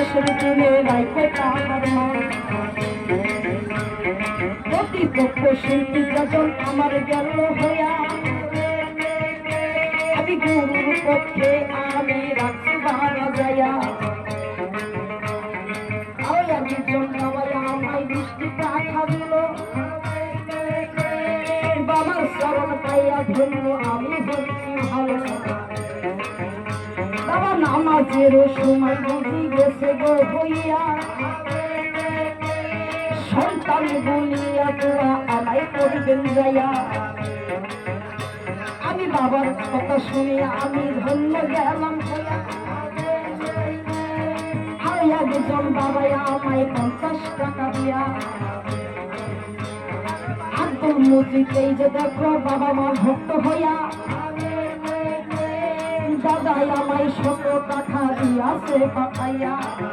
শেষের দিনে রাইখে তাহার মন প্রতিপক্ষ শিল্পী কাজল আমার গেল হইয়া আমি গুরুর পক্ষে আমি রাখছি বাবা যাইয়া আমায় বৃষ্টি পাঠা দিল বাবার চরণ পাইয়া ধন্য আমি বলছি ভালো বাবা নামাজের সময় বুঝি গেছে গো হইয়া সন্তান বলিয়া তোরা আমায় করবেন যাইয়া আমি বাবার কথা শুনিয়া আমি ধন্য গেলাম হইয়া একজন বাবা আমায় 50 টাকা দিয়া আব্দুল মজিদ এই যে দেখো বাবা মা ভক্ত হইয়া দাদাই আমায় 100 টাকা দিয়াছে পাঠাইয়া